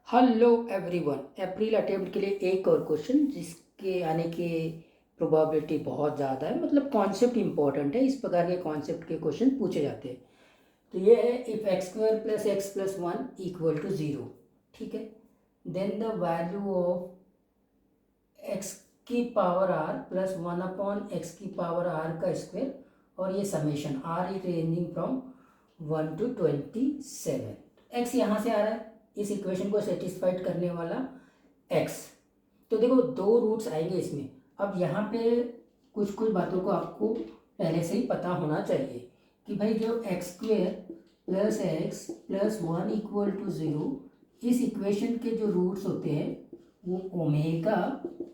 Hello everyone. अप्रैल attempt के लिए एक और क्वेश्चन जिसके आने की प्रोबेबिलिटी बहुत ज़्यादा है, मतलब कॉन्सेप्ट इंपॉर्टेंट है। इस प्रकार के कॉन्सेप्ट के क्वेश्चन पूछे जाते हैं। तो ये है if x square plus x plus one equal to zero. ठीक है, then the value of x की power r plus one upon x की पावर आर का स्क्वायर, और ये summation r is ranging from 1 to 27। X यहाँ से आ रहा है, इस इक्वेशन को सेटिस्फाइड करने वाला एक्स। तो देखो दो रूट्स आएंगे इसमें। अब यहाँ पे कुछ कुछ बातों को आपको पहले से ही पता होना चाहिए कि भाई जो x square plus x plus one equal to zero, इस इक्वेशन के जो रूट्स होते हैं वो ओमेगा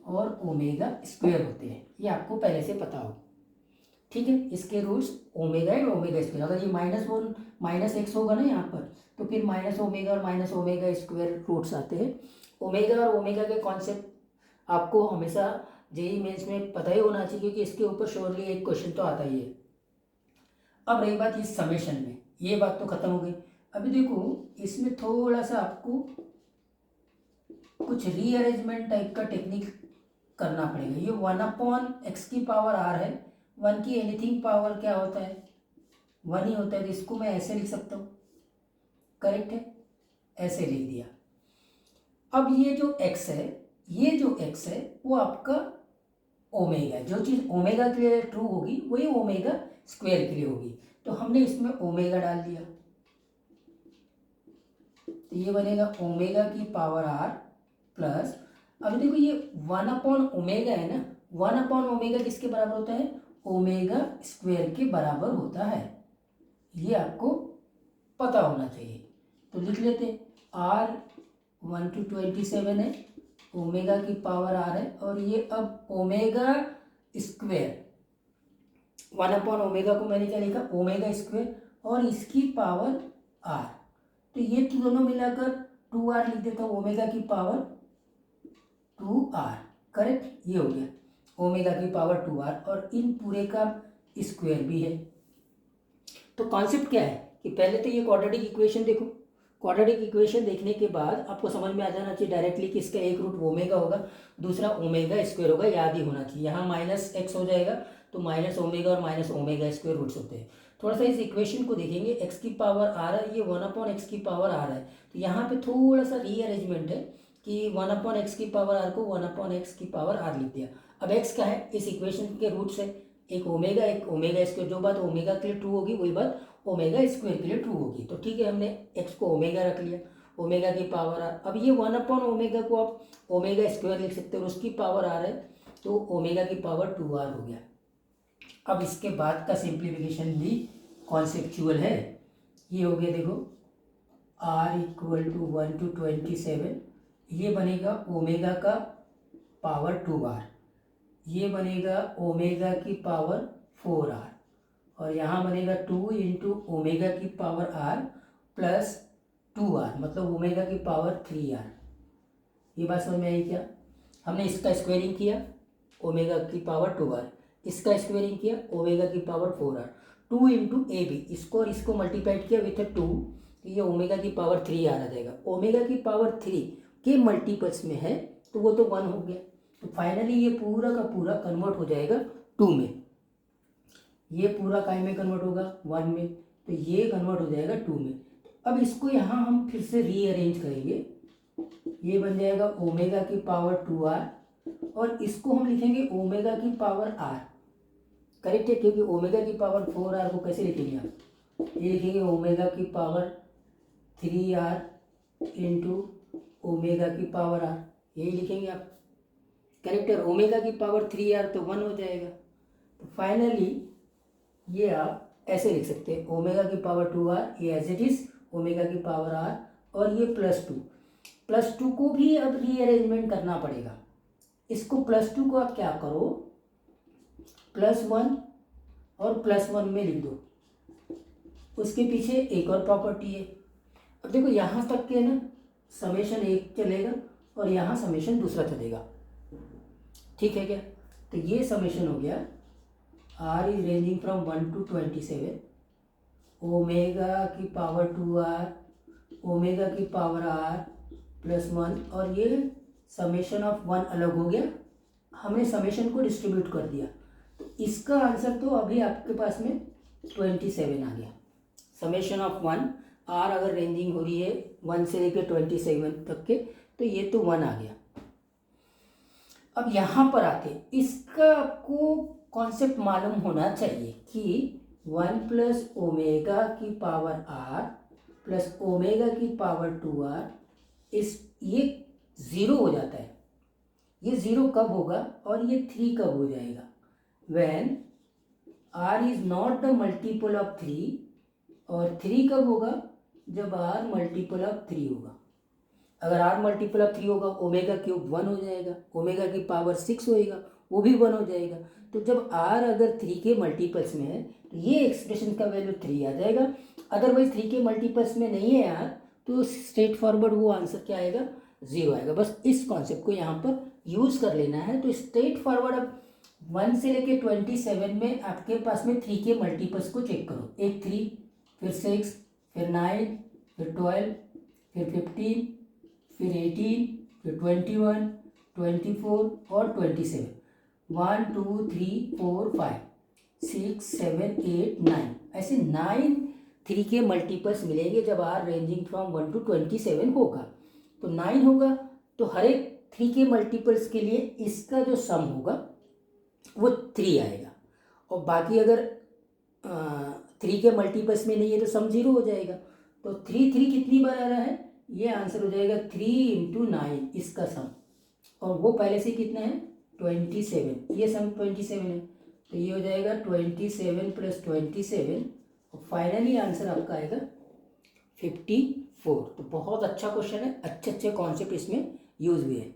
और ओमेगा स्क्वेयर होते हैं। ये आपको पहले से पता हो। ठीक है, इसके roots omega and omega square. अगर ये माइनस वन माइनस एक्स होगा ना यहाँ पर, तो फिर माइनस ओमेगा और माइनस ओमेगा स्क्वेयर रूट्स आते हैं। ओमेगा और ओमेगा के कॉन्सेप्ट आपको हमेशा जेई मेंस में पता ही होना चाहिए, क्योंकि इसके ऊपर श्योरली एक क्वेश्चन तो आता ही है। अब रही बात इस समेशन में, ये बात तो खत्म हो गई। अभी देखो इसमें थोड़ा सा आपको कुछ रीअरेंजमेंट टाइप का टेक्निक करना पड़ेगा। ये वन अपॉन एक्स की पावर आर है, वन की एनीथिंग पावर क्या होता है, वन ही होता है। तो इसको मैं ऐसे लिख सकता हूँ, करेक्ट है, ऐसे लिख दिया। अब ये जो x है, ये जो x है वो आपका ओमेगा है। जो चीज़ ओमेगा के लिए ट्रू होगी वही ओमेगा स्क्वायर के लिए होगी। तो हमने इसमें ओमेगा डाल दिया, तो ये बनेगा ओमेगा की पावर आर प्लस, अब देखो ये वन अपॉन ओमेगा है ना, वन अपॉन ओमेगा किसके बराबर होता है, ओमेगा स्क्वायर के बराबर होता है। ये आपको पता होना चाहिए। तो लिख लेते हैं आर 1 to 27 है, ओमेगा की पावर आर है, और ये अब omega square, one upon omega को मैंने क्या लिखा, ओमेगा स्क्वायर, और इसकी पावर आर। तो ये दोनों मिलाकर 2r लिख देता हूँ, ओमेगा की पावर 2r। करेक्ट, ये हो गया ओमेगा की पावर 2r, और इन पूरे का स्क्वायर भी है। तो कॉन्सेप्ट क्या है कि पहले तो ये क्वाड्रेटिक इक्वेशन देखो। क्वाड्रेटिक इक्वेशन देखने के बाद आपको समझ में आ जाना चाहिए डायरेक्टली कि इसका एक रूट ओमेगा होगा, दूसरा ओमेगा स्क्वायर होगा। याद ही होना चाहिए, यहाँ माइनस एक्स हो जाएगा, तो माइनस ओमेगा और माइनस ओमेगा स्क्वायर रूट्स होते हैं। थोड़ा सा इस इक्वेशन को देखेंगे, एक्स की पावर आर है, ये वन अपॉन एक्स की पावर आर है। तो यहाँ पे थोड़ा सा रीअरेंजमेंट है कि वन अपॉन एक्स की पावर आर को वन अपॉन एक्स की पावर आर लिख दिया। अब एक्स का है, इस इक्वेशन के रूट्स है, एक ओमेगा स्क्वायर। जो बात ओमेगा के लिए ट्रू होगी वही बात ओमेगा स्क्वायर के लिए ट्रू होगी। तो ठीक है, हमने एक्स को ओमेगा रख लिया, ओमेगा की पावर आर। अब ये वन अपॉन ओमेगा को आप ओमेगा स्क्वायर लिख सकते हो, और उसकी पावर आर है, तो ओमेगा की पावर 2r हो गया। अब इसके बाद का सिंप्लीफिकेशन भी कॉन्सेप्चुअल है। ये हो गया, देखो r इक्वल टू 1 to 27, ये बनेगा ओमेगा का पावर 2r, ये बनेगा ओमेगा की पावर 4r, और यहाँ बनेगा 2 इंटू ओमेगा की पावर r प्लस 2r, मतलब ओमेगा की पावर 3r। ये बात समझ में आई क्या? हमने इसका स्क्वायरिंग किया, ओमेगा की पावर 2r, इसका स्क्वायरिंग किया, ओमेगा की power 4r। 2 into A B, इसको और इसको मल्टीप्लाइड किया विथ 2, तो ये ओमेगा की पावर 3r आ जाएगा। ओमेगा की पावर 3 के मल्टीपल्स में है, तो वो तो 1 हो गया। तो फाइनली ये पूरा का पूरा कन्वर्ट हो जाएगा 2 में, ये पूरा काय में कन्वर्ट होगा 1 में, तो ये कन्वर्ट हो जाएगा 2 में। अब इसको यहाँ हम फिर से रीअरेंज करेंगे, ये बन जाएगा ओमेगा की पावर 2r, और इसको हम लिखेंगे ओमेगा की पावर r। करेक्ट है, क्योंकि ओमेगा की पावर 4r को कैसे लिखेंगे आप, ये लिखेंगे ओमेगा की पावर 3r इंटू ओमेगा की पावर r, यही लिखेंगे आप। करेक्ट है, ओमेगा की पावर 3r तो 1 हो जाएगा। तो फाइनली ये आप ऐसे लिख सकते हैं, ओमेगा की पावर 2r, ये एज इट इज ओमेगा की पावर r, और ये प्लस टू को भी अब रीअरेंजमेंट करना पड़ेगा। इसको प्लस 2 को आप क्या करो, +1 और +1 में लिख दो। उसके पीछे एक और प्रॉपर्टी है। अब देखो यहाँ तक के ना समेशन एक चलेगा, और यहाँ समेशन दूसरा चलेगा। ठीक है क्या? तो ये समेशन हो गया r is ranging from 1 to 27, omega की पावर 2r, ओमेगा की पावर r प्लस 1 और ये समेशन ऑफ 1 अलग हो गया, हमने समेशन को डिस्ट्रीब्यूट कर दिया, तो इसका आंसर तो अभी आपके पास में 27 आ गया। समेशन ऑफ 1 आर अगर रेंजिंग हो रही है 1 से लेकर 27 तक के, तो ये तो 1 आ गया। अब यहाँ पर आते इसका आपको कॉन्सेप्ट मालूम होना चाहिए कि 1 प्लस ओमेगा की पावर आर प्लस ओमेगा की पावर 2r ये 0 हो जाता है। ये 0 कब होगा और ये 3 कब हो जाएगा? When r is not the multiple of 3, और 3 कब होगा? जब r मल्टीपल ऑफ 3 होगा। अगर r मल्टीपल ऑफ 3 होगा, ओमेगा क्यूब 1 हो जाएगा, ओमेगा की पावर 6 होएगा, वो भी 1 हो जाएगा। तो जब r अगर 3 के मल्टीपल्स में है तो ये एक्सप्रेशन का वैल्यू 3 आ जाएगा। अदरवाइज 3 के मल्टीपल्स में नहीं है यार, तो स्ट्रेट फॉरवर्ड वो आंसर क्या आएगा? 0 आएगा। बस इस कॉन्सेप्ट को यहाँ पर यूज़ कर लेना है। तो स्ट्रेट फॉरवर्ड अब 1 से लेके 27 में आपके पास में 3 के मल्टीपल्स को चेक करो। एक 3, फिर 6, फिर 9, फिर 12, फिर 15, फिर 18, फिर 21, 24 और 27। 1 2 3 4 5 6 7 8 9, ऐसे 9 3 के मल्टीपल्स मिलेंगे जब आर रेंजिंग फ्रॉम 1 to 27 होगा। तो 9 होगा, तो हर एक 3 के मल्टीपल्स के लिए इसका जो सम होगा वो 3 आएगा। और बाकी अगर 3 के मल्टीपल्स में नहीं है तो सम 0 हो जाएगा। तो 3 कितनी बार आ रहा है? ये आंसर हो जाएगा 3 × 9 इसका सम, और वो पहले से कितना है? 27। ये सम 27 है, तो ये हो जाएगा 27 + 27, और फाइनली आंसर आपका आएगा 54। तो बहुत अच्छा क्वेश्चन है, अच्छे अच्छे कॉन्सेप्ट इसमें यूज हुए हैं।